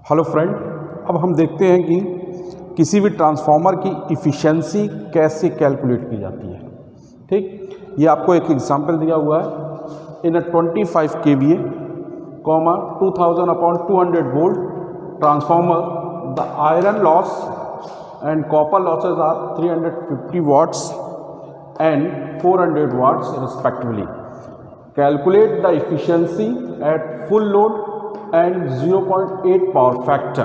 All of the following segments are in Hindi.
हेलो फ्रेंड, अब हम देखते हैं कि किसी भी ट्रांसफार्मर की इफ़िशेंसी कैसे कैलकुलेट की जाती है। ठीक, ये आपको एक एग्जांपल दिया हुआ है। इन अ 25 kVA, 2000/200 volt transformer, the iron loss and copper losses are 350 watts and 400 watts respectively. Calculate the efficiency at full load and 0.8 power factor.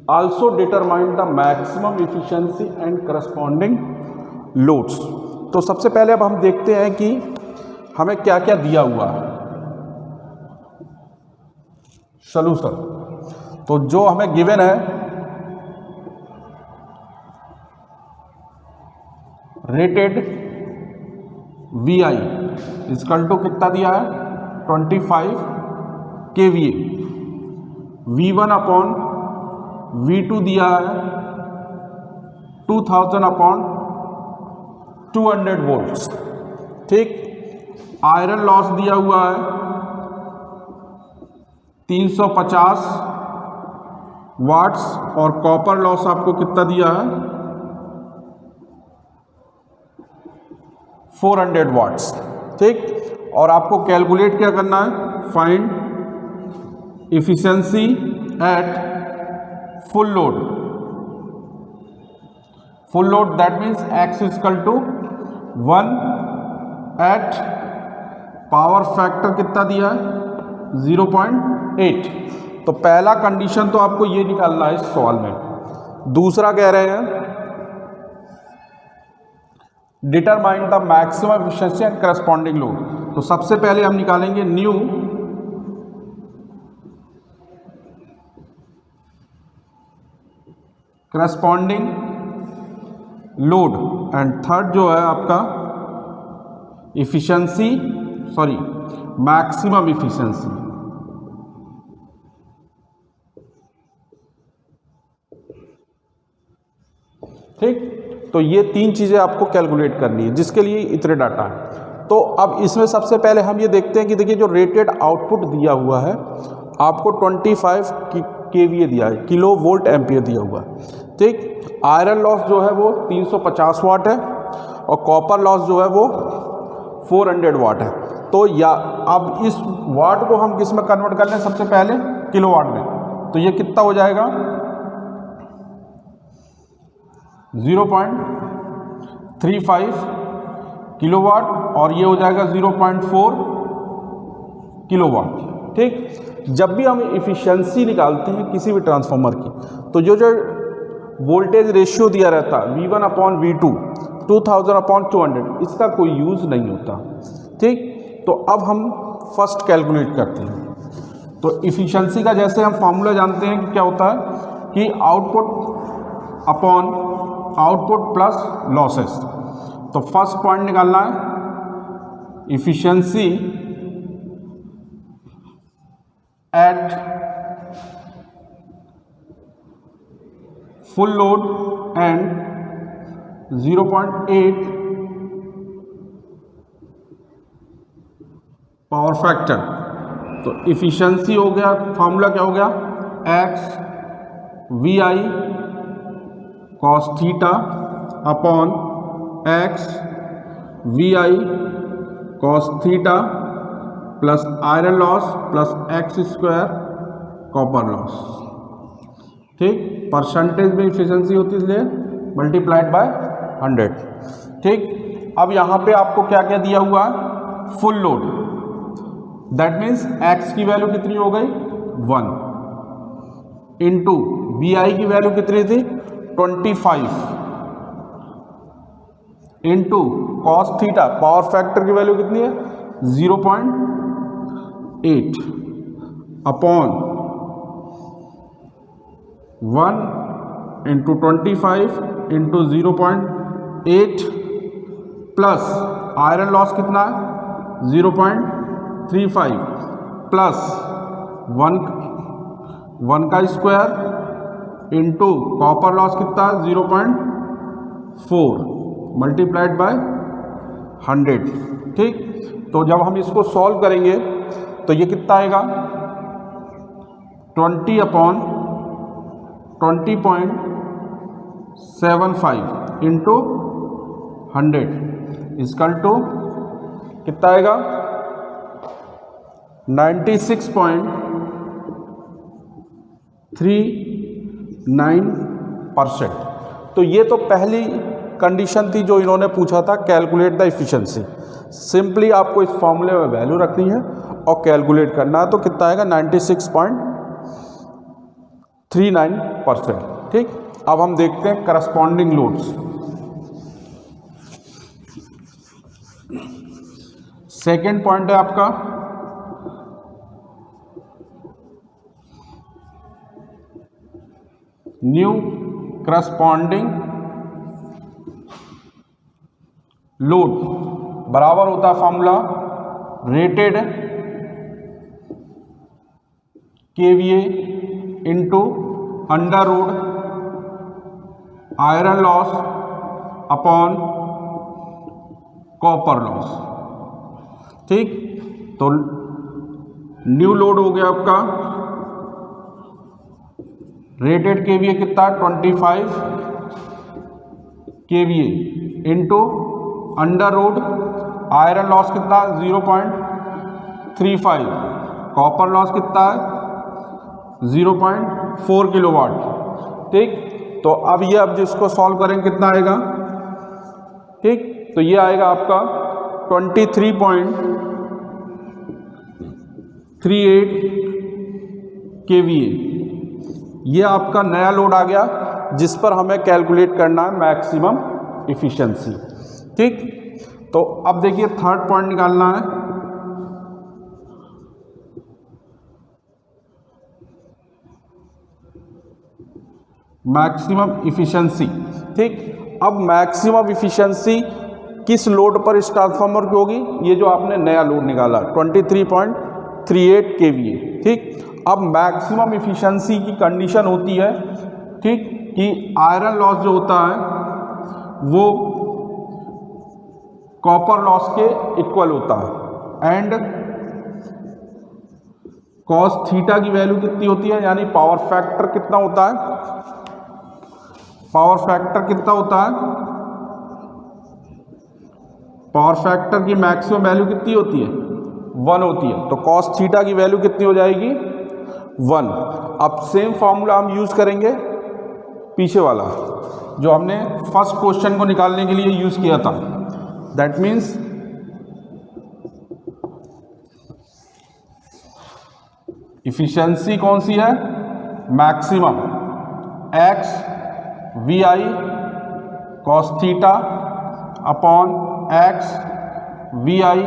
Also determine the maximum efficiency and corresponding loads. तो सबसे पहले अब हम देखते हैं कि हमें क्या क्या दिया हुआ है सॉल्यूशन। तो जो हमें गिवन है, रेटेड VI इक्वल टू कितना दिया है 25 kVA, V1/V2 दिया है 2000/200 volts। ठीक, आयरन लॉस दिया हुआ है 350 वाट्स और कॉपर लॉस आपको कितना दिया है 400 वाट्स। ठीक, और आपको कैलकुलेट क्या करना है, find efficiency at full load. Full load, that means X is equal to 1 at power factor कितना दिया है 0.8। तो पहला कंडीशन तो आपको ये निकालना है इस सवाल में। दूसरा कह रहे हैं determine the maximum efficiency and corresponding load. तो सबसे पहले हम निकालेंगे new corresponding load and third जो है आपका इफिशिएंसी, मैक्सिमम इफिशिएंसी। ठीक, तो ये तीन चीज़ें आपको कैलकुलेट करनी है, जिसके लिए इतने डाटा है। तो अब इसमें सबसे पहले हम ये देखते हैं कि देखिए जो रेटेड आउटपुट दिया हुआ है आपको 25 kVA दिया है, किलो वोल्ट एम्पियर दिया हुआ है। ठीक, आयरन लॉस जो है वो 350 वाट है और कॉपर लॉस जो है वो 400 वाट है। तो या अब इस वाट को हम किस में कन्वर्ट कर लें, सबसे पहले किलोवाट में। तो ये कितना हो जाएगा 0.35 किलोवाट और ये हो जाएगा 0.4 किलोवाट। ठीक, जब भी हम इफिशिएंसी निकालते हैं किसी भी ट्रांसफार्मर की, तो जो वोल्टेज रेशियो दिया रहता है V1/V2 2000/200, इसका कोई यूज़ नहीं होता। ठीक, तो अब हम फर्स्ट कैलकुलेट करते हैं। तो इफिशिएंसी का जैसे हम फार्मूला जानते हैं कि क्या होता है कि आउटपुट प्लस लॉसेस। तो फर्स्ट पॉइंट निकालना है efficiency at full load and 0.8 power factor. तो इफिशिएंसी हो गया, फार्मूला क्या हो गया, X VI cos theta upon X VI cos theta plus iron loss plus X² copper loss. ठीक, परसेंटेज में इफिशिएंसी होती है इसलिए मल्टीप्लाइड बाय 100। ठीक, अब यहाँ पे आपको क्या क्या दिया हुआ है, full load, that means X की वैल्यू कितनी हो गई 1 इंटू VI की वैल्यू कितनी थी 25 into cos theta, power factor की वैल्यू कितनी है 0.8 upon 1 into 25 into 0.8 plus iron loss कितना है 0.35 प्लस 1 का स्क्वायर इंटू कॉपर लॉस कितना है 0.4 मल्टीप्लाइड बाय 100। ठीक, तो जब हम इसको सॉल्व करेंगे तो ये कितना आएगा 20/20.75 इंटू 100 इजकल टू कितना आएगा 96.39%। तो ये तो पहली कंडीशन थी जो इन्होंने पूछा था, कैलकुलेट द इफिशिएंसी। सिंपली आपको इस फॉर्मूले में वैल्यू रखनी है और कैलकुलेट करना है, तो कितना आएगा 96.39%। ठीक, अब हम देखते हैं करस्पॉन्डिंग लोड्स। सेकेंड पॉइंट है आपका न्यू करस्पॉन्डिंग लोड बराबर होता है formula rated KVA into under root iron loss upon copper loss. ठीक, तो न्यू लोड हो गया आपका रेटेड केवीए कितना 25 KVA into under root iron loss कितना 0.35, कॉपर लॉस कितना है 0.4 किलोवाट। ठीक, तो अब ये अब जिसको सॉल्व करेंगे कितना आएगा। ठीक, तो ये आएगा आपका 23.38 केवीए। ये आपका नया लोड आ गया जिस पर हमें कैलकुलेट करना है मैक्सिमम इफिशिएंसी। ठीक, तो अब देखिए थर्ड पॉइंट निकालना है मैक्सिमम इफिशिएंसी। ठीक, अब मैक्सिमम इफिशिएंसी किस लोड पर इस ट्रांसफार्मर की होगी, ये जो आपने नया लोड निकाला 23.38 केवीए। ठीक, अब मैक्सिमम इफिशिएंसी की कंडीशन होती है, ठीक, कि आयरन लॉस जो होता है वो कॉपर लॉस के इक्वल होता है एंड कॉस थीटा की वैल्यू कितनी होती है, यानी पावर फैक्टर कितना होता है, पावर फैक्टर कितना होता है, पावर फैक्टर की मैक्सिमम वैल्यू कितनी होती है 1 होती है, तो कॉस थीटा की वैल्यू कितनी हो जाएगी 1। अब सेम फॉर्मूला हम यूज करेंगे पीछे वाला जो हमने फर्स्ट क्वेश्चन को निकालने के लिए यूज किया था। दैट मीन्स इफिशिएंसी कौन सी है, maximum x V I cos theta upon x V I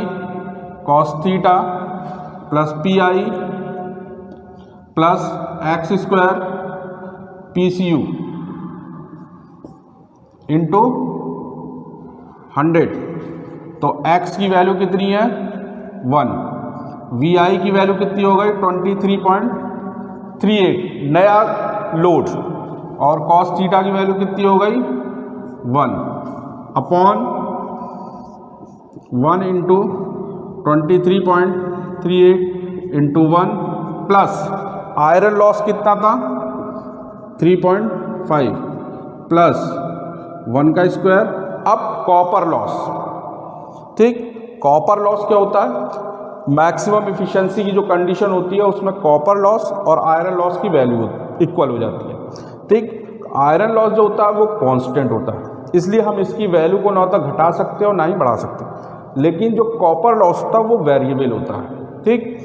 cos theta plus P I plus x square P C U into 100। तो x की वैल्यू कितनी है 1, वी आई की वैल्यू कितनी हो गई 23.38 नया लोड, और कॉस थीटा की वैल्यू कितनी हो गई 1 upon 1 into 23.38 into 1 plus iron loss कितना था 3.5 प्लस 1 का स्क्वायर। अब कॉपर लॉस, ठीक, कॉपर लॉस क्या होता है, मैक्सिमम इफिशिएंसी की जो कंडीशन होती है उसमें कॉपर लॉस और आयरन लॉस की वैल्यू इक्वल हो जाती है। ठीक, आयरन लॉस जो होता है वो कांस्टेंट होता है, इसलिए हम इसकी वैल्यू को ना तो घटा सकते और ना ही बढ़ा सकते, लेकिन जो कॉपर लॉस होता है वो वेरिएबल होता है। ठीक,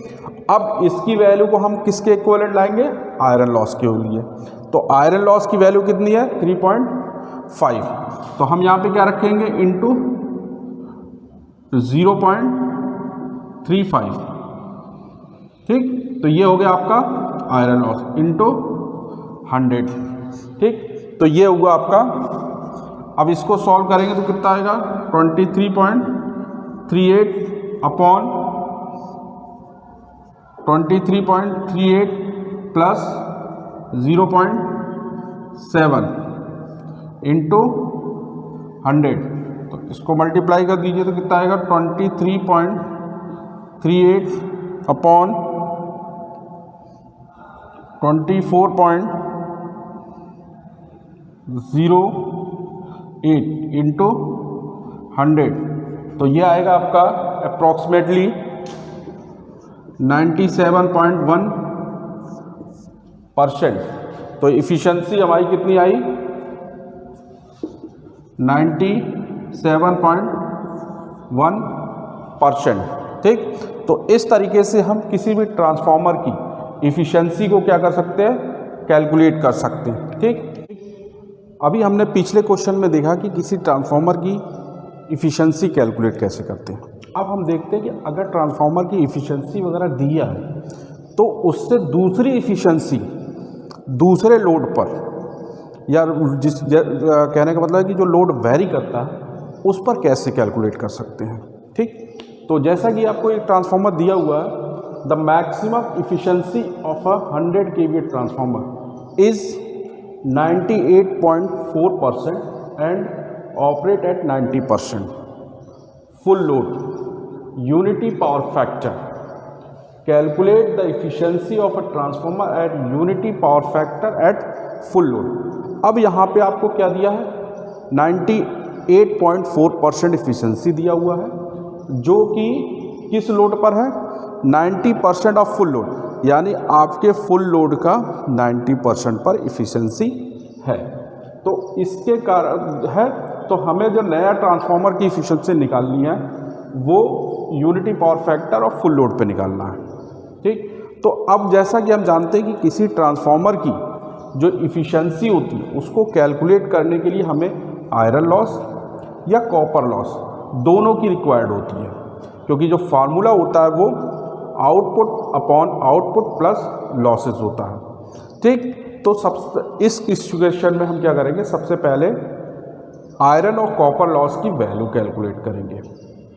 अब इसकी वैल्यू को हम किसके इक्विवेलेंट लाएंगे, आयरन लॉस के लिए। तो आयरन लॉस की वैल्यू कितनी है 3.5, तो हम यहाँ पे क्या रखेंगे इंटू 0.35। ठीक, तो ये हो गया आपका आयरन लॉस इंटू 100। ठीक, तो ये हुआ आपका। अब इसको सॉल्व करेंगे तो कितना आएगा 23.38 अपॉन 23.38 प्लस 0.7 इंटू 100। तो इसको मल्टीप्लाई कर दीजिए तो कितना आएगा 23.38 अपॉन 24.08 इंटू 100, तो ये आएगा आपका अप्रॉक्सीमेटली 97.1%। तो इफ़िशेंसी हमारी कितनी आई? 97.1%। ठीक, तो इस तरीके से हम किसी भी ट्रांसफार्मर की इफ़िशेंसी को क्या कर सकते हैं? कैलकुलेट कर सकते हैं। ठीक, अभी हमने पिछले क्वेश्चन में देखा कि किसी ट्रांसफार्मर की इफ़िशेंसी कैलकुलेट कैसे करते हैं। अब हम देखते हैं कि अगर ट्रांसफार्मर की इफ़िशेंसी वगैरह दिया है तो उससे दूसरी इफ़िशेंसी दूसरे लोड पर, या कहने का मतलब है कि जो लोड वेरी करता है उस पर कैसे कैलकुलेट कर सकते हैं। ठीक, तो जैसा कि आपको एक ट्रांसफार्मर दिया हुआ है, the maximum efficiency of a 100 kVA transformer is 98.4% and operate at 90% full load unity power factor. Calculate the efficiency of a transformer eight unity power factor at full load. अब यहाँ पे आपको क्या दिया है? 98.4% इफिशिएंसी दिया हुआ है, जो कि किस लोड पर है? 90% ऑफ फुल लोड, यानी आपके फुल लोड का 90% पर इफिशिएंसी है। तो इसके कारण है, तो हमें जो नया ट्रांसफार्मर की इफिशिएंसी निकालनी है वो यूनिटी पावर फैक्टर और फुल लोड पे निकालना है। ठीक, तो अब जैसा कि हम जानते हैं कि किसी ट्रांसफार्मर की जो इफिशिएंसी होती है उसको कैलकुलेट करने के लिए हमें आयरन लॉस या कॉपर लॉस दोनों की रिक्वायर्ड होती है, क्योंकि जो फार्मूला होता है वो output upon output plus losses होता है। ठीक, तो इस सिचुएशन में हम क्या करेंगे? सबसे पहले आयरन और कॉपर लॉस की वैल्यू कैलकुलेट करेंगे।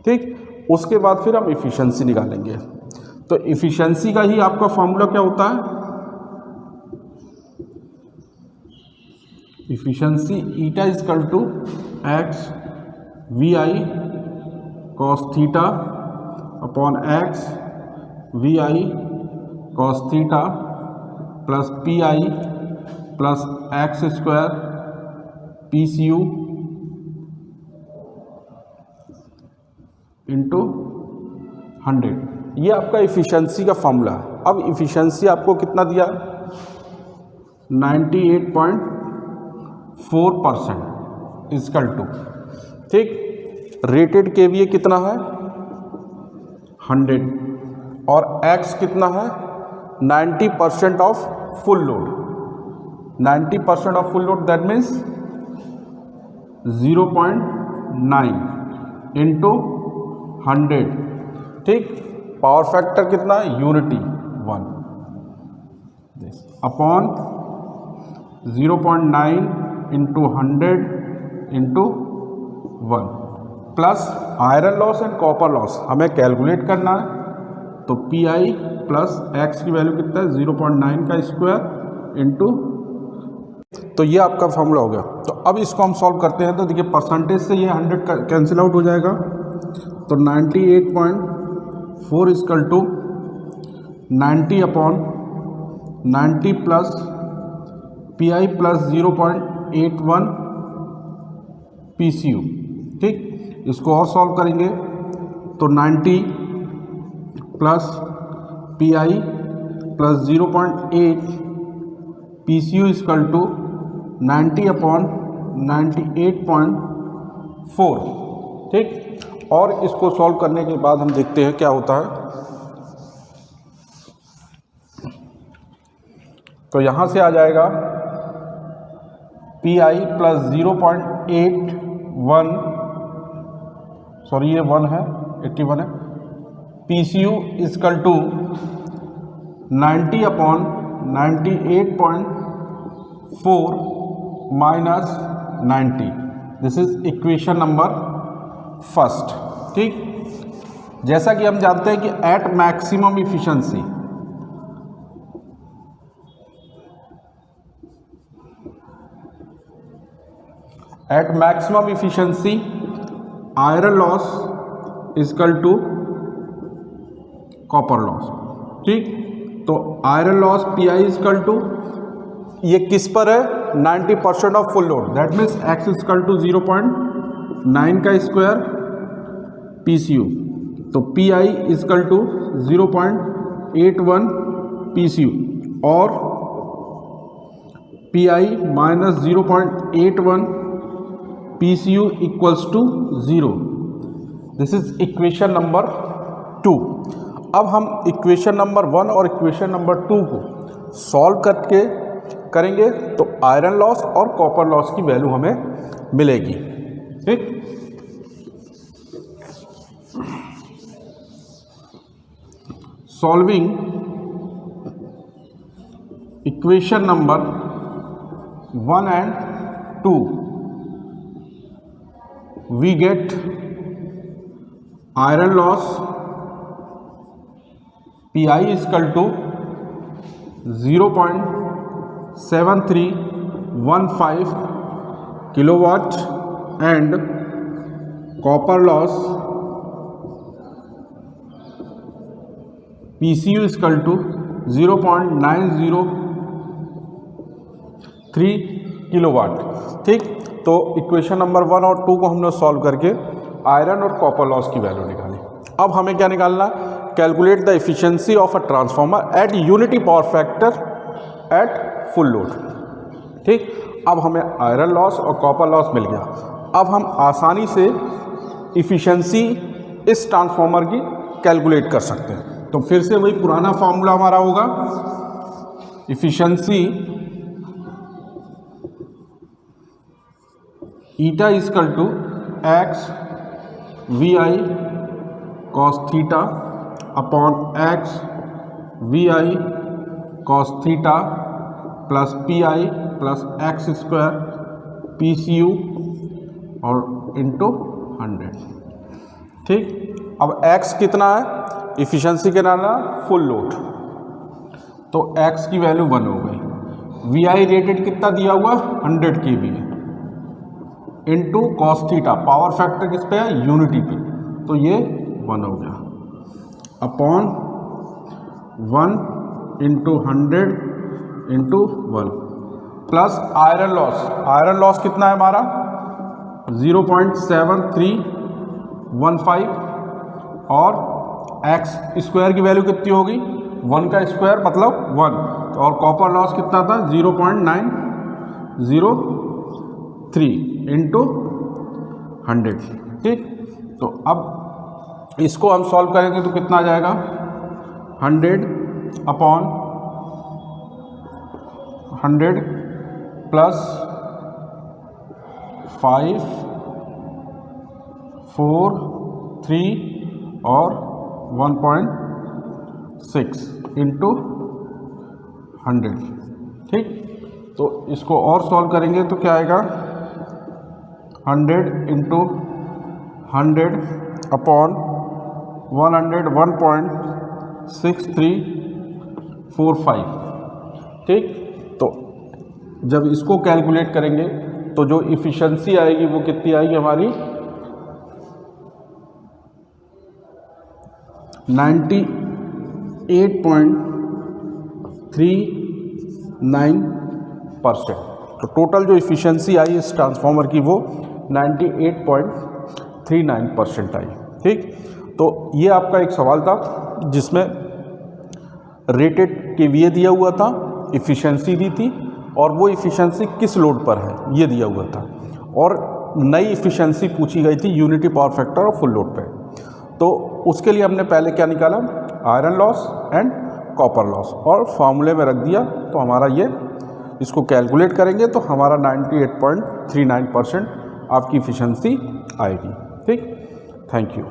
ठीक, उसके बाद फिर हम इफिशिएंसी निकालेंगे। तो इफिशिएंसी का ही आपका फार्मूला क्या होता है? Efficiency eta is equal to x V I cos theta upon x V I cos theta plus P I plus x square P C U into 100। ये आपका इफिशिएंसी का फॉर्मूला है। अब इफिशिएंसी आपको कितना दिया? 98.4% इजकल टू, ठीक, रेटेड केवीए कितना है? 100 और एक्स कितना है? 90% of full load. 90% of full load that means 0.9 into 100। ठीक, पावर फैक्टर कितना है? Unity 1 upon 0.9 into 100 into 1 plus iron loss and copper loss हमें कैलकुलेट करना है। तो पी आई प्लस एक्स की वैल्यू कितना है? 0.9 का स्क्वायर इंटू, तो ये आपका फॉर्मूला हो गया। तो अब इसको हम सॉल्व करते हैं। तो देखिए परसेंटेज से ये 100 कैंसिल आउट हो जाएगा। तो 98.4 is equal to 90 upon 90 plus P I plus 0.81 P C U. ठीक, इसको और सॉल्व करेंगे तो 90 plus P I plus 0.8 P C U is equal to 90 upon 98.4। ठीक, और इसको सॉल्व करने के बाद हम देखते हैं क्या होता है। तो यहाँ से आ जाएगा पी आई प्लस 0.81, सॉरी ये 1 है, 81 है, P C U is equal to 90 upon 98.4 minus 90। This is equation number first. ठीक, जैसा कि हम जानते हैं कि at maximum efficiency iron loss is equal to copper loss. ठीक, तो iron loss PI is equal to, ये किस पर है, 90% of full load, that means X is equal to 0.9 का स्क्वायर PCU, तो PI इजकल टू 0.81 PCU और PI minus 0.81 PCU equals to 0। This is equation number 2। अब हम इक्वेशन नंबर 1 और इक्वेशन नंबर 2 को सॉल्व करके करेंगे तो आयरन लॉस और कॉपर लॉस की वैल्यू हमें मिलेगी। ठीक, solving equation number 1 and 2 we get iron loss PI is equal to 0.7315 kilowatt and copper loss PCU is equal to 0.903 kilowatt. ठीक, तो इक्वेशन नंबर 1 और 2 को हमने सॉल्व करके आयरन और कॉपर लॉस की वैल्यू निकाली। अब हमें क्या निकालना, calculate the efficiency of a transformer eight unity power factor at full load. ठीक, अब हमें आयरन लॉस और कॉपर लॉस मिल गया। अब हम आसानी से एफिशिएंसी इस ट्रांसफार्मर की कैलकुलेट कर सकते हैं। तो फिर से वही पुराना फॉर्मूला हमारा होगा, efficiency eta is equal to x VI cos theta upon x VI cos theta plus PI plus x square PCU और इंटू 100। ठीक, अब x कितना है, इफिशिएंसी के नाम फुल लोड, तो x की वैल्यू 1 हो गई। VI रेटेड कितना दिया हुआ 100 kV into cos theta, power factor किस पे है, यूनिटी पे, तो ये 1 हो गया upon 1 into 100 into 1 plus iron loss. Iron loss कितना है हमारा 0.7315 और एक्स स्क्वायर की वैल्यू कितनी होगी 1 का स्क्वायर मतलब 1, और कॉपर लॉस कितना था 0.903 इंटू 100। ठीक, तो अब इसको हम सॉल्व करेंगे तो कितना आ जाएगा 100 अपॉन 100 प्लस 5 4 3 और 1.6 इंटू 100। ठीक, तो इसको और सॉल्व करेंगे तो क्या आएगा 100 इंटू 100 अपॉन 100 1.6345। ठीक, तो जब इसको कैलकुलेट करेंगे तो जो इफिशिएंसी आएगी वो कितनी आएगी हमारी 98.39%। तो टोटल जो इफिशिएंसी आई इस ट्रांसफार्मर की वो 98.39% आई। ठीक, तो ये आपका एक सवाल था जिसमें रेटेड KVA दिया हुआ था, इफिशिएंसी दी थी और वो इफिशिएंसी किस लोड पर है ये दिया हुआ था, और नई इफिशिएंसी पूछी गई थी यूनिटी पावर फैक्टर और फुल लोड पे। तो उसके लिए हमने पहले क्या निकाला, iron loss and copper loss, और फार्मूले में रख दिया। तो हमारा ये इसको कैलकुलेट करेंगे तो हमारा 98.39% आपकी इफिशिएंसी आएगी। ठीक, थैंक यू।